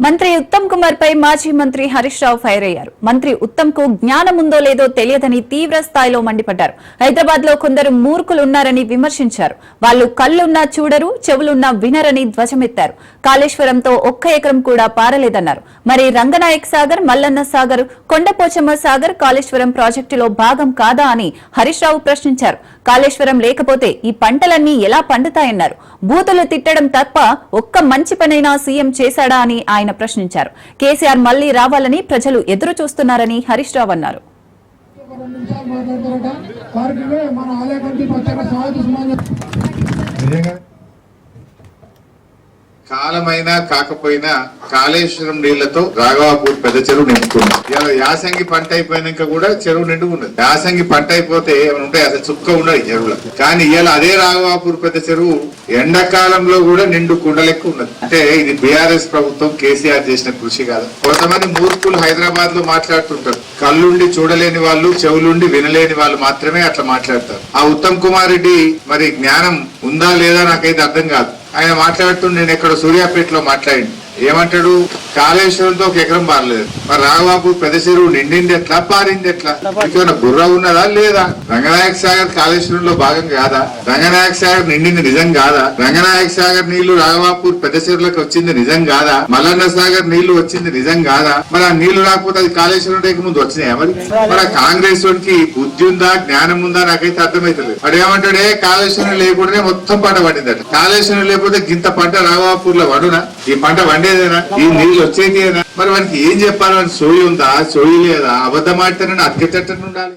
మంత్రి ఉత్తమ్ కుమార్ పై మాజీ మంత్రి హరీష్ రావు ఫైర్ అయ్యారు. మంత్రి ఉత్తమ్ కు జ్ఞానం ఉందో లేదో తెలియదని తీవ్ర స్థాయిలో మండిపడ్డారు. హైదరాబాద్ లో కొందరు మూర్ఖులున్నారని విమర్శించారు. వాళ్లు కళ్లున్నా చూడరు, చెవులున్నా వినరని ధ్వజమెత్తారు. కాళేశ్వరంతో ఒక్క ఎకరం కూడా పారలేదన్నారు. మరి రంగనాయక్ సాగర్, మల్లన్న సాగర్, కొండపోచమ్మ సాగర్ కాళేశ్వరం ప్రాజెక్టులో భాగం కాదా అని హరీష్ రావు ప్రశ్నించారు. కాళేశ్వరం లేకపోతే ఈ పంటలన్నీ ఎలా పండుతాయన్నారు. బూతులు తిట్టడం తప్ప ఒక్క మంచి పనైనా సీఎం చేశాడా అని ఆయన ప్రశ్నించారు. కేసీఆర్ మళ్లీ రావాలని ప్రజలు ఎదురు చూస్తున్నారని హరీష్ రావు అన్నారు. కాలమైనా కాకపోయినా కాళేశ్వరం నీళ్లతో రాఘవాపూర్ పెద్ద చెరువు నింపుకున్నాం. ఇలా యాసంగి పంట అయిపోయినాక కూడా చెరువు నిండుకున్నది. యాసంగి పంట అయిపోతే ఏమైనా ఉంటాయి, అసలు చుక్క ఉన్నది చెరువులో. కానీ ఇలా అదే రాఘవాపూర్ పెద్ద చెరువు ఎండాకాలంలో కూడా నిండు కుండలెక్క ఉన్నది. అంటే ఇది బీఆర్ఎస్ ప్రభుత్వం కేసీఆర్ చేసిన కృషి కాదు. కొంతమంది మూర్ఖులు హైదరాబాద్ లో మాట్లాడుతుంటారు. కళ్ళుండి చూడలేని వాళ్ళు, చెవులుండి వినలేని వాళ్ళు మాత్రమే అట్లా మాట్లాడతారు. ఆ ఉత్తమ్ కుమార్ రెడ్డి మరి జ్ఞానం ఉందా లేదా నాకైతే అర్థం కాదు. ఆయన మాట్లాడుతూ నేను ఎక్కడ సూర్యాపేటలో మాట్లాడి ఏమంటాడు, కాళేశ్వరంతో ఒక ఎకరం పారలేదు. మరి రాఘవాపు పెద్ద చెరువు నిండింది ఎట్లా, పారింది ఎట్లా? ఇంకేమైనా బుర్ర ఉన్నదా లేదా? రంగనాయక సాగర్ కాళేశ్వరంలో భాగం కాదా? రంగనాయక సాగర్ నిండింది నిజం కాదా? రంగనాయక సాగర్ నీళ్లు రాఘవాపూర్ పెద్ద చెరువులకు వచ్చింది నిజం కాదా? మల్లన్న సాగర్ నీళ్లు వచ్చింది నిజం కాదా? మరి ఆ నీళ్లు రాకపోతే అది కాళేశ్వరం రేఖ ముందు వచ్చినాయా? మరి కాంగ్రెస్ వాడికి బుద్ధి ఉందా, జ్ఞానం ఉందా నాకైతే అర్థమైతలేదు. వాడు ఏమంటాడే, కాళేశ్వరం లేకుండానే మొత్తం పంట పండిందట. కాళేశ్వరం లేకపోతే గింత పంట రాఘవాపూర్ లో పడునా? ఈ పంట వండేదేనా? ఈ నీళ్ళు వచ్చేదేనా? మరి వానికి ఏం చెప్పాలి? సోయి ఉందా, సోయి లేదా? అబద్ధం ఆడితేనే అతికెట్టని ఉండాలి.